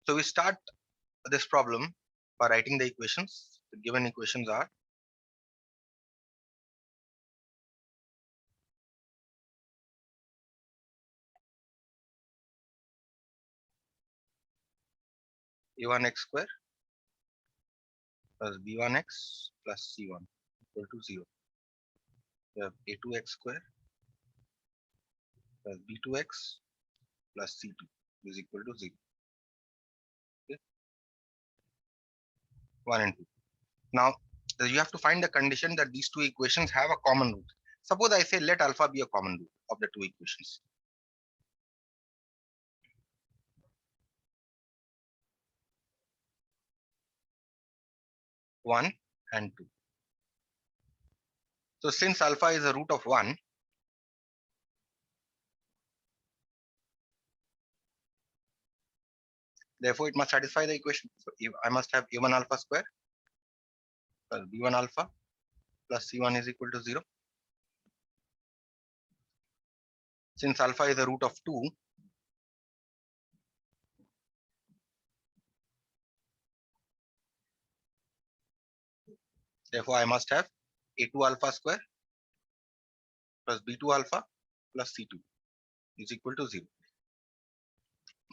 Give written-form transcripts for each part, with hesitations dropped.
So we start this problem by writing the equations. The given equations are a1x square plus b1x plus c1 equal to 0. We have a2x square plus b2x plus c2 is equal to 0. Okay? 1 and 2. Now you have to find the condition that these two equations have a common root. Suppose I say let alpha be a common root of the two equations. One and two. So since alpha is a root of 1, therefore it must satisfy the equation. So I must have a1 alpha square plus b1 alpha plus c1 is equal to 0. Since alpha is the root of 2, therefore I must have a2 alpha square plus b2 alpha plus c2 is equal to 0.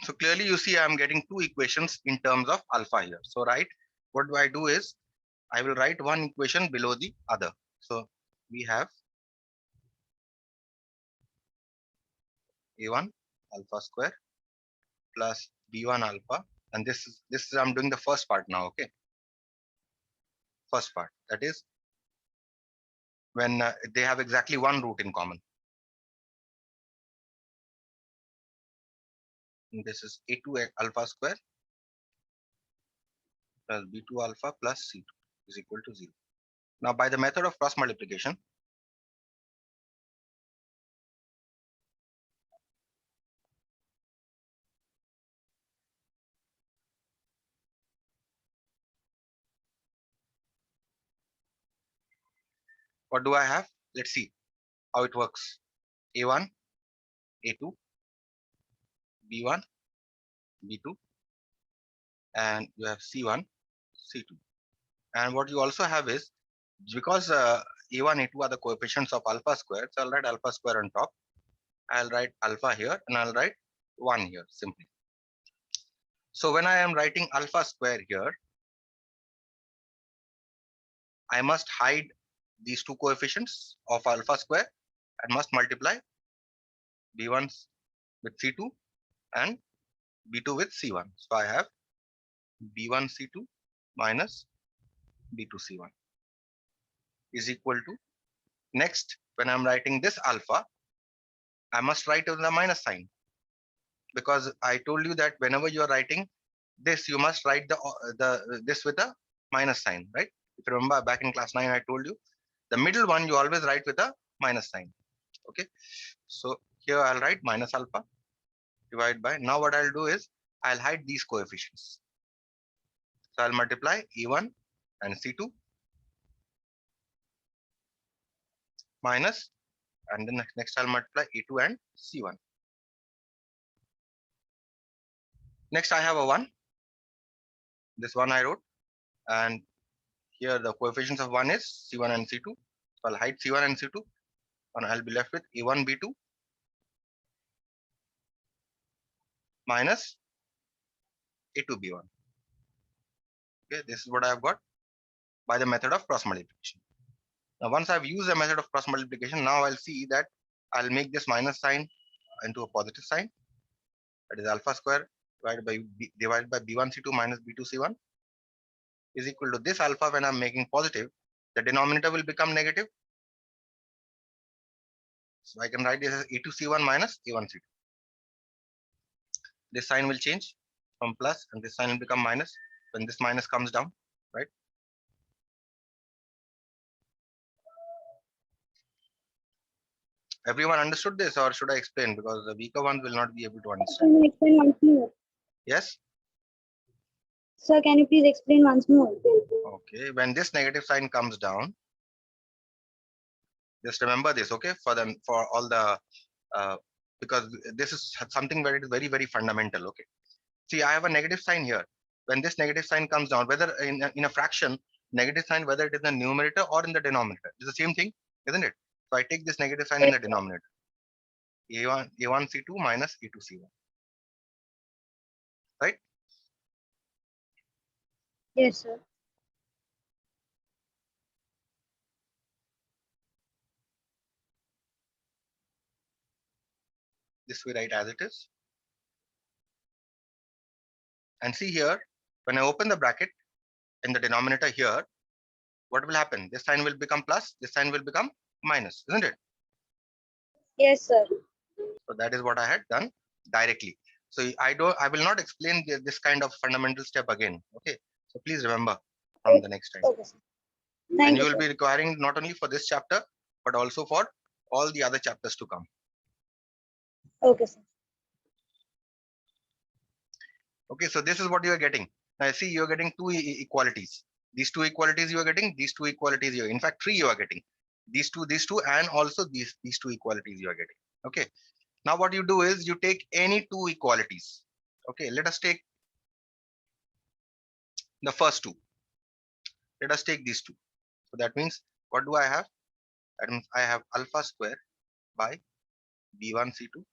So clearly you see I am getting two equations in terms of alpha here. So what do I do is I will write one equation below the other. So we have a1 alpha square plus b1 alpha, and this is I'm doing the first part now. Okay, first part, that is when they have exactly one root in common. And this is a2 alpha square plus b2 alpha plus c2 is equal to 0. Now by the method of cross multiplication, what do I have? Let's see how it works. A1, A2, B1, B2, and you have C1, C2. And what you also have is, because A1, A2 are the coefficients of alpha square, so I'll write alpha square on top. I'll write alpha here and I'll write 1 here simply. So when I am writing alpha square here, I must hide these two coefficients of alpha square and must multiply B1 with C2 and B2 with C1. So I have B1 C2 minus B2 C1 is equal to, next when I'm writing this alpha, I must write with the minus sign, because I told you that whenever you are writing this, you must write this with a minus sign, right? If you remember back in class 9, I told you the middle one you always write with a minus sign. Okay, so here I'll write minus alpha divided by, now what I'll do is I'll hide these coefficients. So I'll multiply E1 and C2 minus, and then next I'll multiply E2 and C1. Next I have a 1. This one I wrote, and here the coefficients of 1 is C1 and C2. So I'll hide C1 and C2, and I'll be left with A1 B2 minus A2 B1. Okay, this is what I've got by the method of cross multiplication. Now once I've used the method of cross multiplication, now I'll see that I'll make this minus sign into a positive sign. That is alpha square divided by B1 C2 minus B2 C1 is equal to this alpha. When I'm making positive, the denominator will become negative. So I can write this as A2 C1 minus A1 C2. This sign will change from plus and this sign will become minus when this minus comes down, right? Everyone understood this, or should I explain? Because the weaker ones will not be able to understand. Can you explain once more? Yes? Sir, can you please explain once more? Okay, when this negative sign comes down, just remember this, okay? For all the, because this is something where it is very, very fundamental, okay? See, I have a negative sign here. When this negative sign comes down, whether in a fraction, negative sign, whether it is in the numerator or in the denominator, it's the same thing, isn't it? So I take this negative sign in the denominator. A1 C2 minus A2 C1, right? Yes, sir. This we write as it is. And see here, when I open the bracket in the denominator here, what will happen? This sign will become plus, this sign will become minus, isn't it? Yes, sir. So that is what I had done directly. So I will not explain this kind of fundamental step again. Okay. So please remember from the next time. Okay, sir. And Thank you you, will be sir. requiring not only for this chapter, but also for all the other chapters to come. Okay, sir. Okay. So this is what you are getting. Now see, you are getting two equalities. These two equalities you are getting, these two equalities you are, in fact, three you are getting. These two, and also these two equalities you are getting. Okay. Now what you do is you take any two equalities. Okay, let us take the first two. Let us take these two. So that means, what do I have? That means I have alpha square by b1 c2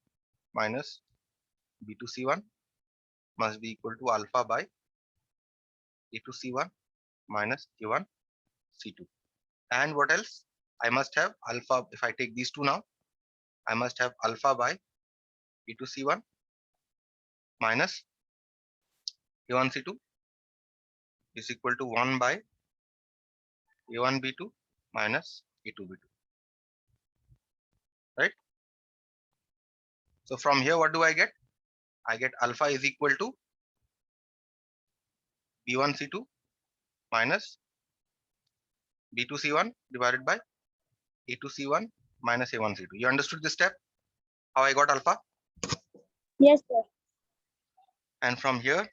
minus b2 c1 must be equal to alpha by a2 c1 minus a1 c2. And what else? I must have alpha. If I take these two now, I must have alpha by a2 c1 minus a1 c2 is equal to 1 by a1 b2 minus a2 b2. Right? So from here, what do I get? I get alpha is equal to b1 c2 minus b2 c1 divided by a2 c1 minus a1 c2. You understood this step? How I got alpha? Yes, sir. And from here,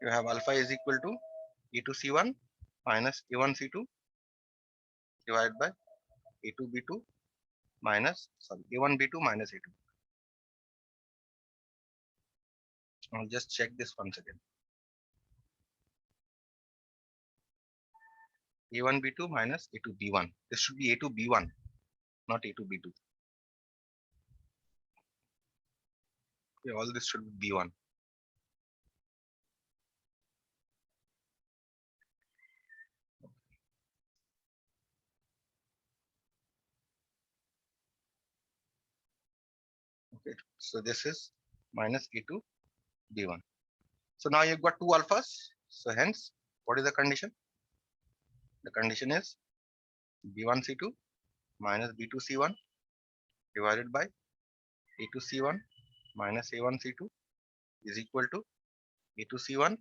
you have alpha is equal to a2 c1 minus a1 c2 divided by a2 b2 minus, sorry, a1 b2 minus a2. I'll just check this once again. a1 b2 minus a2 b1. This should be a2 b1, not a2 b2. Okay, all this should be b1. Okay, so this is minus a2 b1. So now you've got two alphas. So hence, what is the condition? The condition is b1 c2 minus b2 c1 divided by a2 c1 minus a1 c2 is equal to a2 c1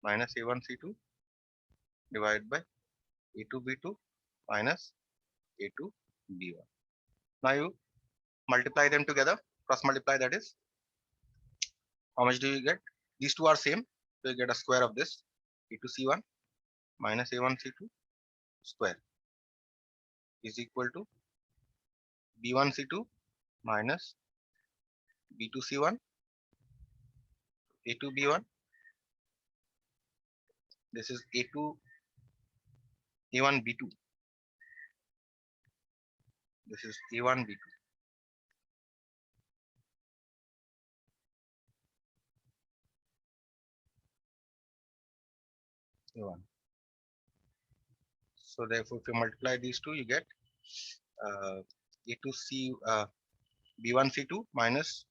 minus a1 c2 divided by a2 b2 minus a2 b1. Now you multiply them together, cross multiply, that is, how much do you get? These two are same, so you get a square of this, a2 c1 minus a1 c2 square is equal to b1 c2 minus b2 c1 a2 b1. This is a2 a1 b2. This is a1 b2. a1. So therefore, if you multiply these two, you get a2c b1 c2 minus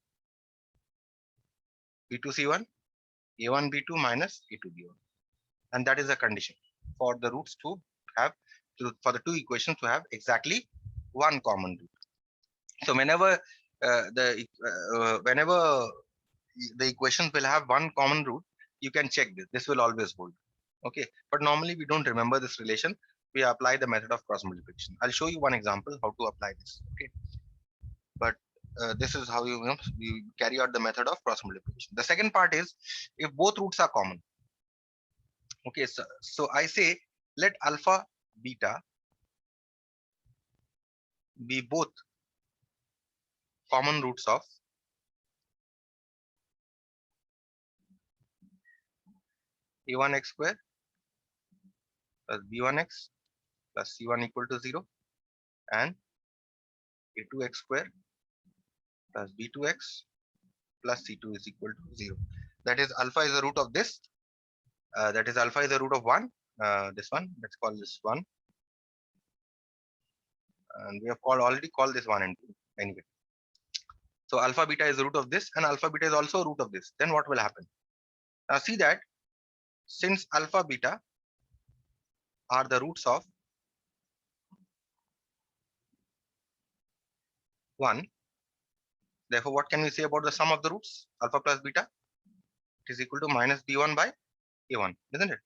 b2 c1 a1 b2 minus a2 b1, and that is a condition for the roots to have, for the two equations to have exactly one common root. So whenever whenever the equations will have one common root, you can check this. This will always hold. Okay, but normally we don't remember this relation. We apply the method of cross multiplication. I'll show you one example how to apply this. Okay, but this is how you carry out the method of cross multiplication. The second part is if both roots are common. Okay, so I say let alpha beta be both common roots of a1x square plus b1x plus c1 equal to 0, and a2x square plus b2x plus c2 is equal to 0. That is alpha is the root of this. That is alpha is the root of 1. This one, let's call this 1. And we have already called this 1 and 2 anyway. So alpha beta is the root of this, and alpha beta is also root of this. Then what will happen? Now see that since alpha beta are the roots of 1, therefore what can we say about the sum of the roots? Alpha plus beta, it is equal to minus b1 by a1, isn't it?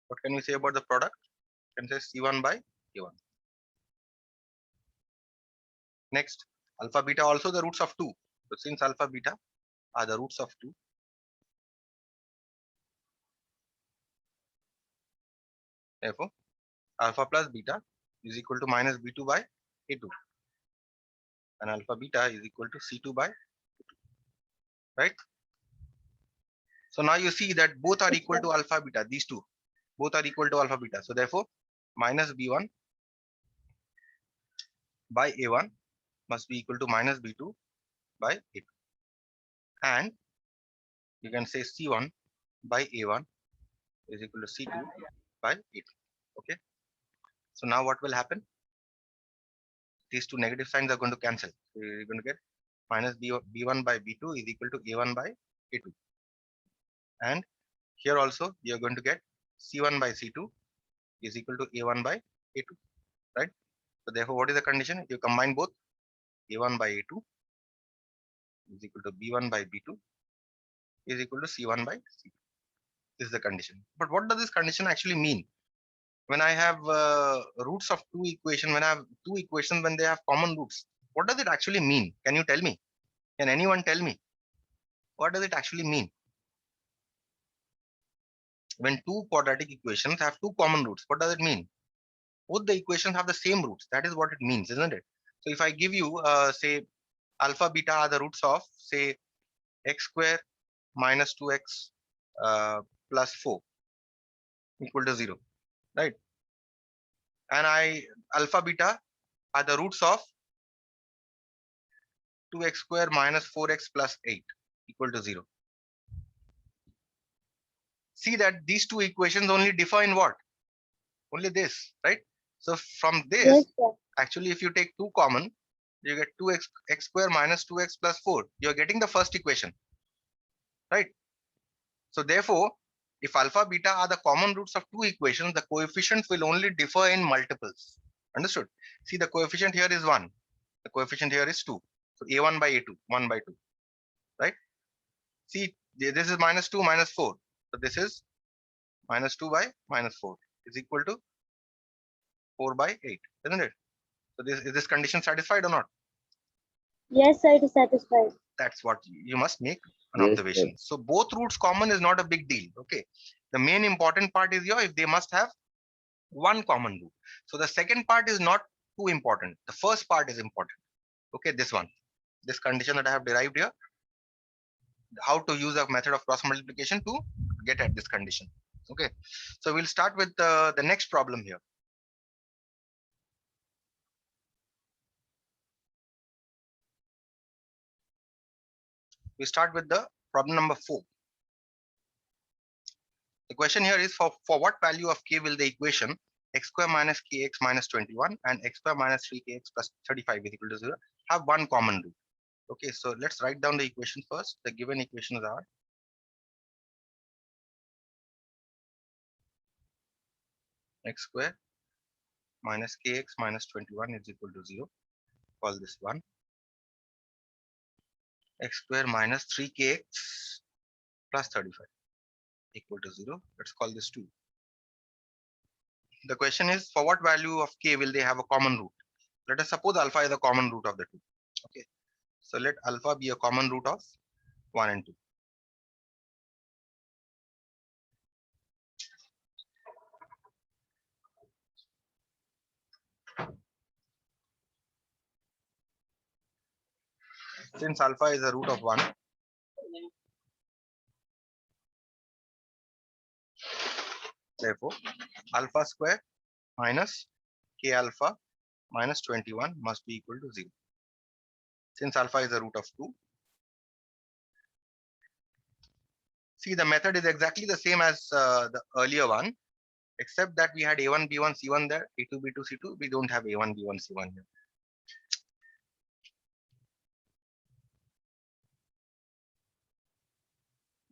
What can we say about the product? We can say c1 by a1. Next, alpha beta also the roots of 2. So since alpha beta are the roots of 2, therefore alpha plus beta is equal to minus b2 by a2, and alpha beta is equal to c2 by, right? So now you see that both are equal to alpha beta. These two both are equal to alpha beta. So therefore minus b1 by a1 must be equal to minus b2 by a2, and you can say c1 by a1 is equal to c2 by a2. Okay, so now what will happen? These two negative signs are going to cancel. So you're going to get minus b1 by b2 is equal to a1 by a2, and here also you're going to get c1 by c2 is equal to a1 by a2, right? So therefore what is the condition? You combine both, a1 by a2 is equal to b1 by b2 is equal to c1 by c2. This is the condition. But what does this condition actually mean? When I have roots of two equations, when I have two equations, when they have common roots, what does it actually mean? Can you tell me? Can anyone tell me? What does it actually mean? When two quadratic equations have two common roots, what does it mean? Both the equations have the same roots. That is what it means, isn't it? So if I give you, say, alpha beta are the roots of, say, x square minus 2x plus 4 equal to 0, right? And alpha beta are the roots of 2x square minus 4x plus 8 equal to 0. See that these two equations only differ in what? Only this, right? So from this, Yes, sir. actually, if you take 2 common, you get 2x x square minus 2x plus 4. You're getting the first equation, right? So therefore, if alpha beta are the common roots of two equations, the coefficients will only differ in multiples. Understood? See, the coefficient here is 1. The coefficient here is 2. So a1 by a2, 1 by 2, right? See, this is minus 2 minus 4. So this is minus 2 by minus 4 is equal to 4 by 8, isn't it? So is this condition satisfied or not? Yes, sir, it is satisfied. That's what you must make an Yes, observation. So both roots common is not a big deal. Okay. The main important part is here if they must have one common root. So the second part is not too important. The first part is important. Okay, this one, this condition that I have derived here, how to use a method of cross multiplication to get at this condition. Okay, so we'll start with the next problem here. We start with the problem number 4. The question here is for what value of k will the equation x square minus kx minus 21 and x square minus 3kx plus 35 is equal to 0 have one common root. Okay, so let's write down the equation first. The given equations are x square minus kx minus 21 is equal to 0. Call this 1. X square minus 3kx plus 35 equal to 0. Let's call this 2. The question is for what value of k will they have a common root? Let us suppose alpha is the common root of the two. Okay, so let alpha be a common root of 1 and 2. Since alpha is a root of 1, Therefore, alpha square minus k alpha minus 21 must be equal to 0. Since alpha is the root of 2. See, the method is exactly the same as the earlier one, except that we had A1, B1, C1 there, A2, B2, C2. We don't have A1, B1, C1 here.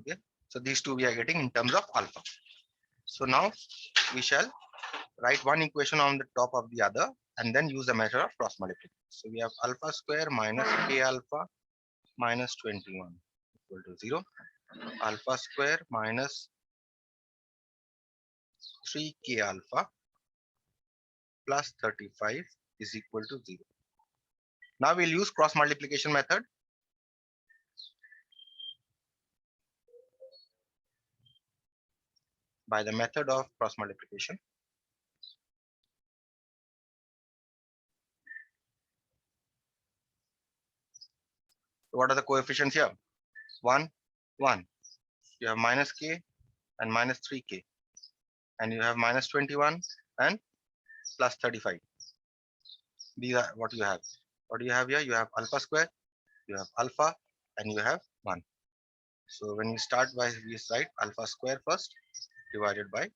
Okay, so these two we are getting in terms of alpha. So now we shall write one equation on the top of the other and then use the measure of cross multiplication. So we have alpha square minus k alpha minus 21 equal to 0. Alpha square minus 3k alpha plus 35 is equal to 0. Now we'll use cross multiplication method. By the method of cross multiplication. So what are the coefficients here? 1, 1. You have minus k and minus 3k. And you have minus 21 and plus 35. These are what you have. What do you have here? You have alpha square, you have alpha, and you have 1. So when you start by this side, alpha square first divided by,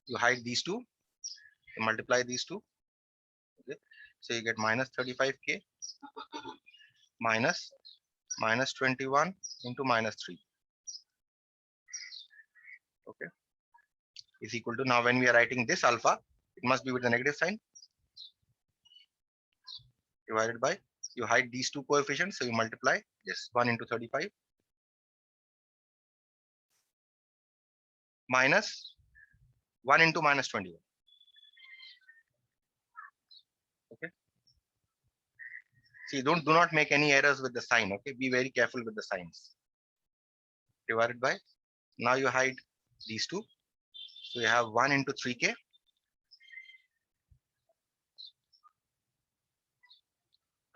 you hide these two, you multiply these two. Okay. So you get minus 35k minus 21 into minus 3. Okay. Is equal to, now when we are writing this alpha, it must be with the negative sign. Divided by, you hide these two coefficients, so you multiply this 1 into 35 minus 1 into minus 21. Okay. See, do not make any errors with the sign. Okay, be very careful with the signs. Divided by, now you hide these two, so you have 1 into 3k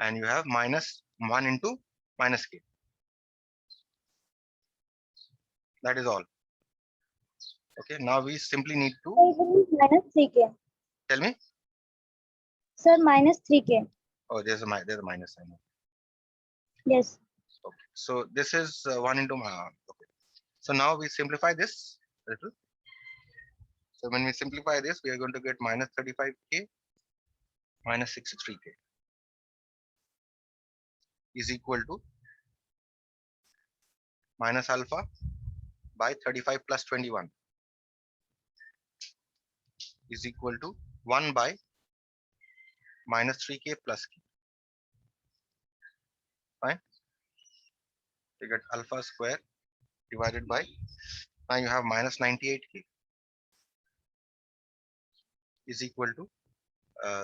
and you have minus 1 into minus k. That is all. Okay, now we simply need to Minus 3k. tell me. Sir, minus 3k. Oh, there's a minus sign. Yes. Okay, so this is 1 into okay. So now we simplify this a little. So when we simplify this, we are going to get minus 35k minus 63k is equal to minus alpha by 35 plus 21 is equal to 1 by minus 3k plus k. Fine. You get alpha square divided by, now you have minus 98k is equal to,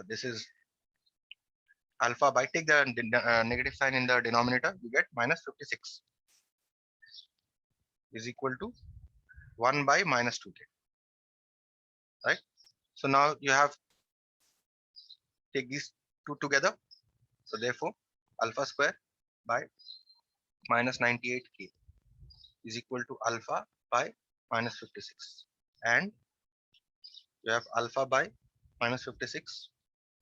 this is alpha by, take the negative sign in the denominator, you get minus 56 is equal to 1 by minus 2k. Right. So now you have, take these two together. So therefore, alpha square by minus 98k is equal to alpha by minus 56. And you have alpha by minus 56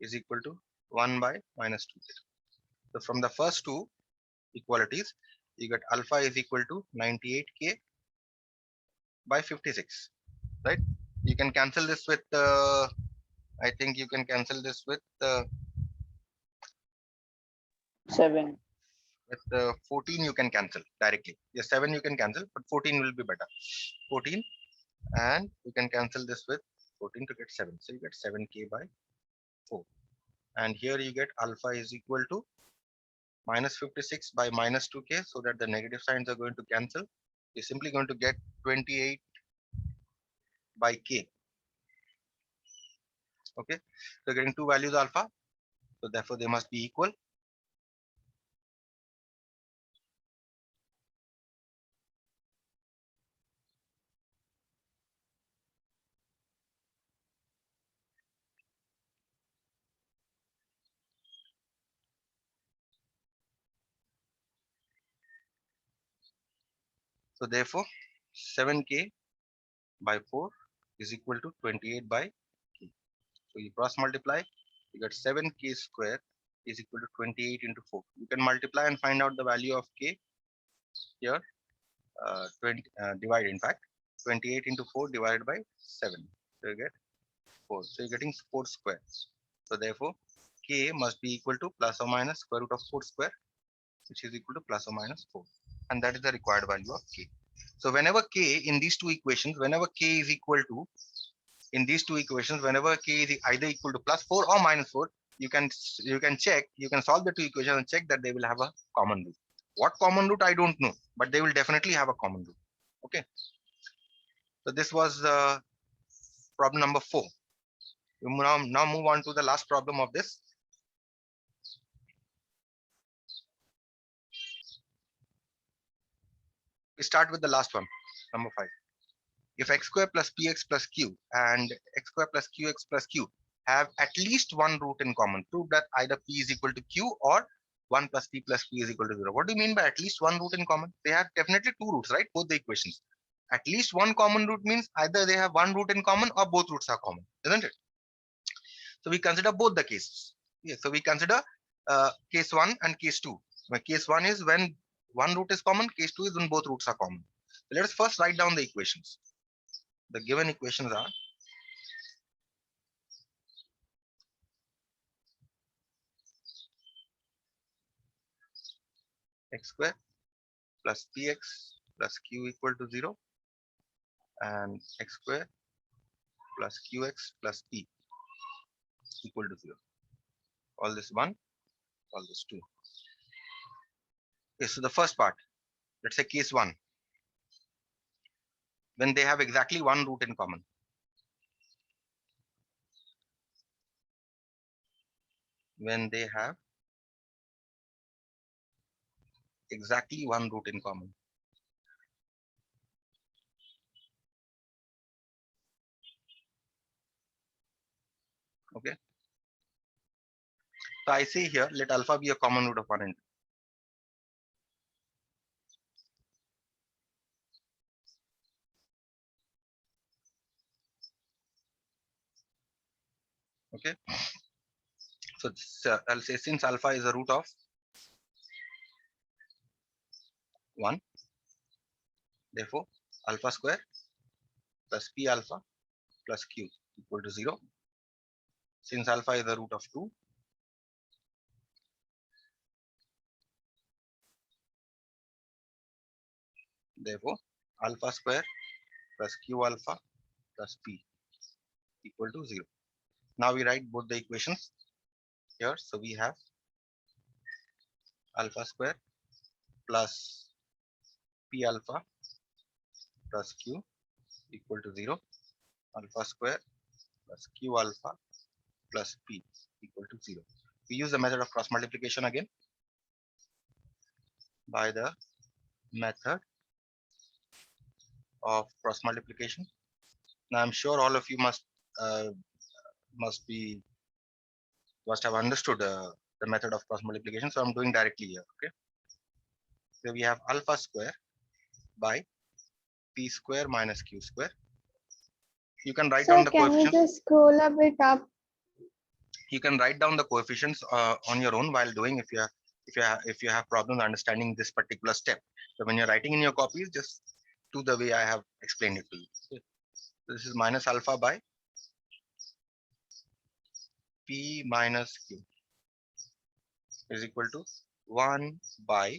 is equal to 1 by minus 2k. So from the first two equalities, you get alpha is equal to 98k by 56. Right? You can cancel this with, I think you can cancel this with 7. with 14 you can cancel directly. Yes, 7 you can cancel, but 14 will be better. 14, and you can cancel this with 14 to get 7. So you get 7k by 4. And here you get alpha is equal to minus 56 by minus 2k, so that the negative signs are going to cancel. You're simply going to get 28 by k. Okay, so getting two values alpha, so therefore they must be equal. So therefore 7k by 4 is equal to 28 by k. So you cross multiply, you get 7k square is equal to 28 into 4. You can multiply and find out the value of k here. 20 divide, in fact, 28 into 4 divided by 7. So you get 4. So you're getting 4 square. So therefore, k must be equal to plus or minus square root of 4 square, which is equal to plus or minus 4. And that is the required value of k. So whenever k in these two equations, whenever k is equal to, in these two equations, whenever k is either equal to plus 4 or minus 4, you can check, you can solve the two equations and check that they will have a common root. What common root I don't know, but they will definitely have a common root. Okay. So this was problem number 4. We now move on to the last problem of this. We start with the last one, number 5. If x square plus px plus q and x square plus qx plus q have at least one root in common, prove that either p is equal to q or 1 plus p plus q is equal to 0. What do you mean by at least one root in common? They have definitely two roots, right? Both the equations. At least one common root means either they have one root in common or both roots are common, isn't it? So we consider both the cases. Yeah, so we consider case 1 and case 2. Case 1 is when one root is common, case 2 is when both roots are common. So let us first write down the equations. The given equations are x square plus px plus q equal to 0 and x square plus qx plus p equal to 0. All this 1, all this 2. Okay, so the first part, let's say case 1, when they have exactly one root in common. When they have exactly one root in common. Okay. So I say here, let alpha be a common root of 1 and 2. Okay. So this, I'll say since alpha is a root of 1, therefore alpha square plus p alpha plus q equal to 0. Since alpha is the root of 2, therefore alpha square plus q alpha plus p equal to 0. Now we write both the equations here. So we have alpha square plus p alpha plus q equal to 0. Alpha square plus q alpha plus p equal to 0. We use the method of cross multiplication again. By the method of cross multiplication. Now I'm sure all of you must have understood the method of cross multiplication. So I'm doing directly here. Okay. So we have alpha square by p square minus q square. You can write down the Can you coefficients. just scroll a bit up? You can write down the coefficients on your own while doing if you have problems understanding this particular step. So when you're writing in your copies, just do the way I have explained it to you. Okay. This is minus alpha by p minus q is equal to 1 by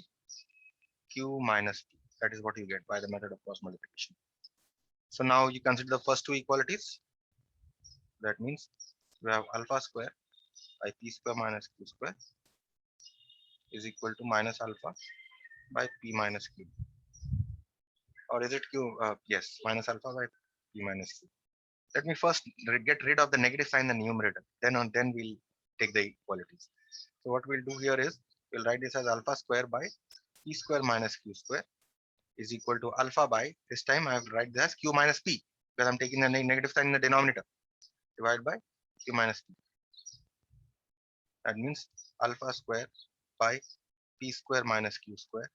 q minus p. That is what you get by the method of cross multiplication. So now you consider the first two equalities. That means we have alpha square by p square minus q square is equal to minus alpha by p minus q. Or is it q? Yes, minus alpha by p minus q. Let me first get rid of the negative sign in the numerator. Then we'll take the equalities. So what we'll do here is we'll write this as alpha square by p square minus q square is equal to alpha by, this time I will write this as q minus p because I'm taking the negative sign in the denominator, divided by q minus p. That means alpha square by p square minus q square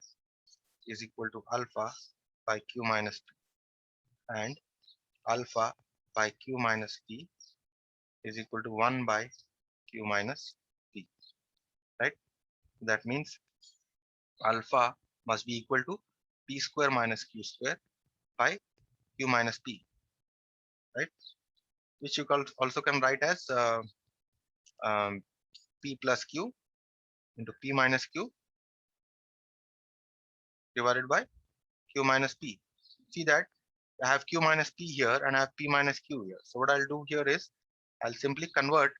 is equal to alpha by q minus p, and alpha by q minus p is equal to 1 by q minus p, right? That means alpha must be equal to p square minus q square by q minus p, right? Which you also can write as p plus q into p minus q divided by q minus p. See that I have q minus p here and I have p minus q here. So what I'll do here is I'll simply convert.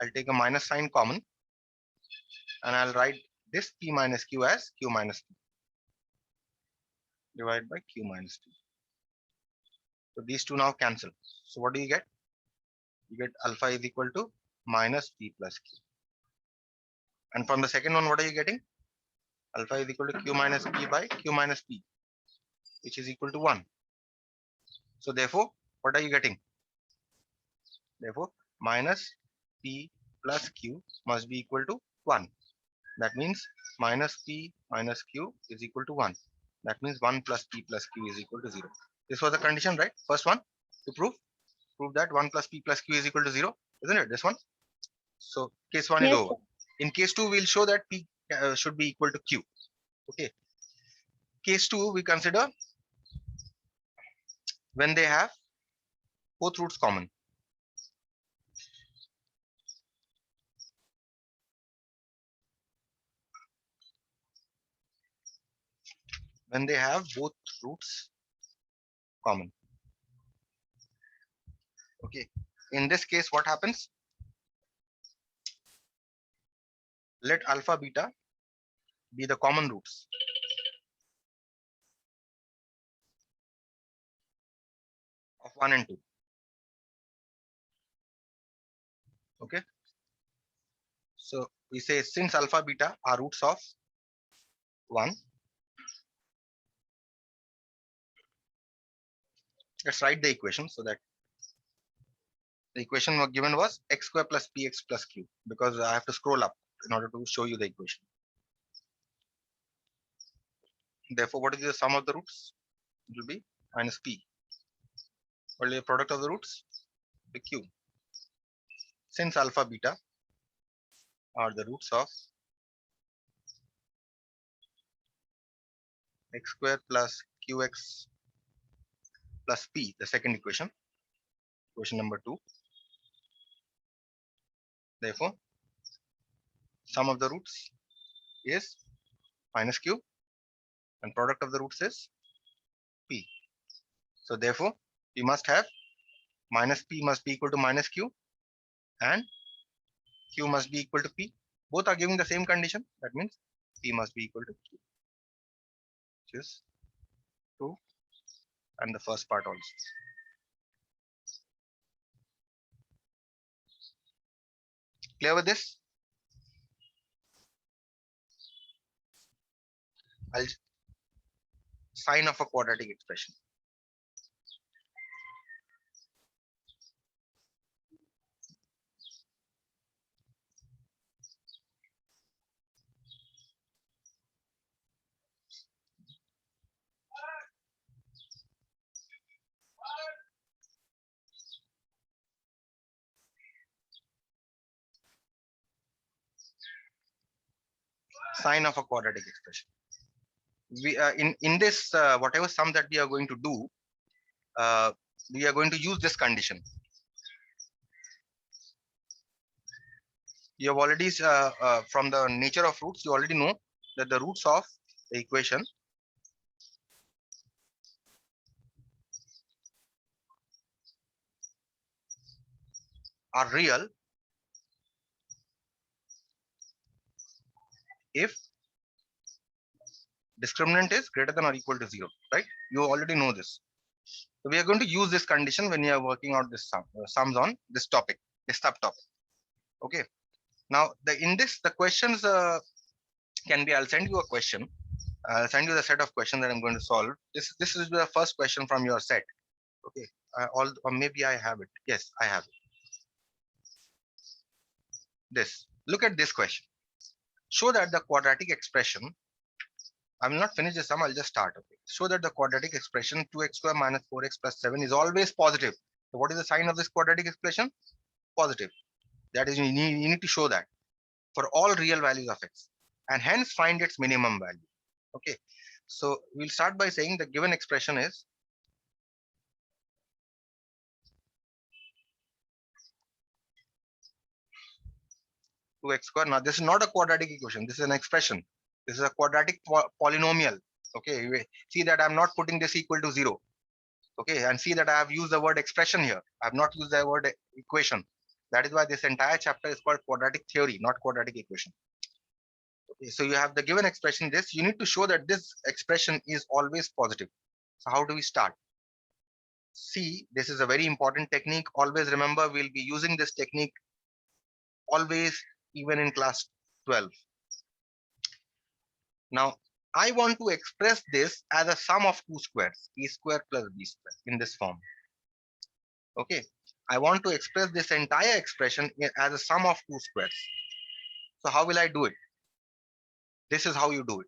I'll take a minus sign common and I'll write this p minus q as q minus p divided by q minus p. So these two now cancel. So what do you get? You get alpha is equal to minus p plus q. And from the second one, what are you getting? Alpha is equal to q minus p by q minus p, which is equal to 1. So therefore, what are you getting? Therefore, minus p plus q must be equal to 1. That means minus p minus q is equal to 1. That means 1 plus p plus q is equal to 0. This was the condition, right? First one to prove that 1 plus p plus q is equal to 0, isn't it? This one. So case 1 is Yes, over. In case 2, we'll show that p should be equal to q. Okay. Case 2, we consider when they have both roots common. When they have both roots common. Okay. In this case, what happens? Let alpha beta be the common roots. Of 1 and 2. Okay. So we say since alpha beta are roots of 1, let's write the equation so that the equation given was x square plus px plus q, because I have to scroll up in order to show you the equation. Therefore, what is the sum of the roots? It will be minus p. What is the product of the roots? The q. Since alpha beta are the roots of x square plus qx plus p, the second equation, equation number 2. Therefore, sum of the roots is minus q and product of the roots is p. So therefore, we must have minus p must be equal to minus q and q must be equal to p. Both are giving the same condition. That means p must be equal to q, which is 2, and the first part also. Clear with this? I'll sign of a quadratic expression. Sign of a quadratic expression. We in this whatever sum that we are going to do, we are going to use this condition. You have already from the nature of roots, you already know that the roots of the equation are real if discriminant is greater than or equal to 0, right? You already know this. So we are going to use this condition when you are working out this sums on this topic, this subtopic. Okay. Now in this the questions can be. I'll send you a question. I'll send you the set of questions that I'm going to solve. This is the first question from your set. Okay. Or maybe I have it. Yes, I have it. This. Look at this question. Show that the quadratic expression I will not finish the sum. I'll just start. Okay. Show that the quadratic expression 2x square minus 4x plus 7 is always positive. So what is the sign of this quadratic expression? Positive. That is, you need to show that for all real values of x, and hence find its minimum value. Okay. So we'll start by saying the given expression is two x square. Now this is not a quadratic equation. This is an expression. This is a quadratic polynomial. Okay. See that I'm not putting this equal to 0. Okay. And see that I have used the word expression here. I have not used the word equation. That is why this entire chapter is called quadratic theory, not quadratic equation. Okay. So you have the given expression this. You need to show that this expression is always positive. So how do we start? See, this is a very important technique. Always remember, we'll be using this technique always, even in class 12. Now, I want to express this as a sum of two squares, a square plus b square, in this form. Okay, I want to express this entire expression as a sum of two squares. So how will I do it? This is how you do it.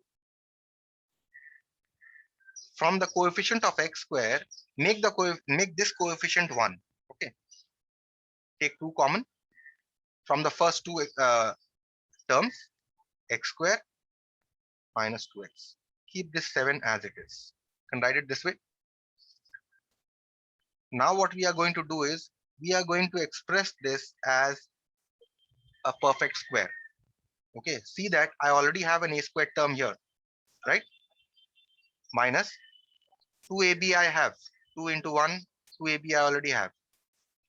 From the coefficient of x square, make this coefficient 1. Okay, take 2 common from the first two terms, x square minus 2x. Keep this 7 as it is. You can write it this way. Now what we are going to do is, we are going to express this as a perfect square. Okay, see that I already have an a squared term here, right? Minus 2ab I have, 2 into 1, 2ab I already have,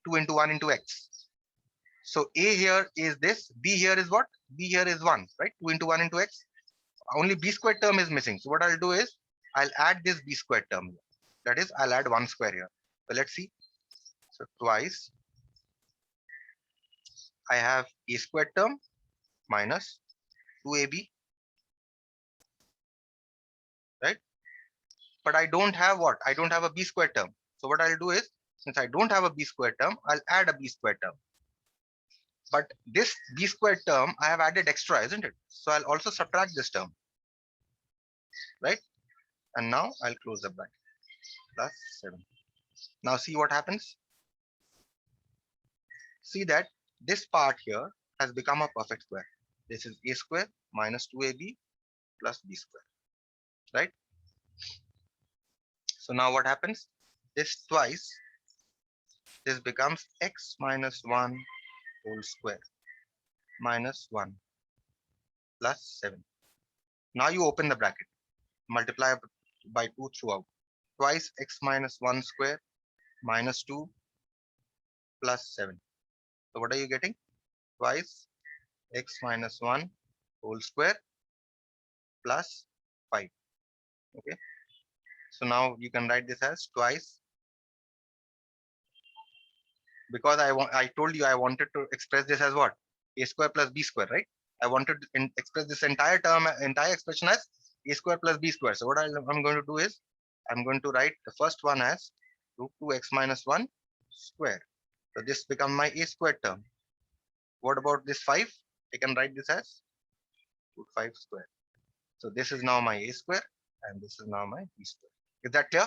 2 into 1 into x. So a here is this, b here is what? B here is 1, right? 2 into 1 into x. Only b squared term is missing. So what I'll do is, I'll add this b squared term here. That is, I'll add 1 square here. So let's see. So twice I have a squared term minus 2ab, right? But I don't have what? I don't have a b squared term. So what I'll do is, since I don't have a b squared term, I'll add a b squared term. But this b squared term, I have added extra, isn't it? So I'll also subtract this term, right? And now I'll close the bracket, plus 7. Now see what happens. See that this part here has become a perfect square. This is a square minus 2ab plus b square, right? So now what happens? This twice, this becomes x minus 1 whole square minus 1 plus 7. Now you open the bracket, multiply by 2 throughout. Twice x minus 1 square minus 2 plus 7. So what are you getting? Twice x minus 1 whole square plus 5. Okay. So now you can write this as twice, because I told you I wanted to express this as what? A square plus b square, right? I wanted to express this entire expression as a square plus b square. So what I'm going to do is, I'm going to write the first one as root 2x minus 1 square. So this becomes my a squared term. What about this 5? I can write this as root 5 square. So this is now my a square, and this is now my b square. Is that clear?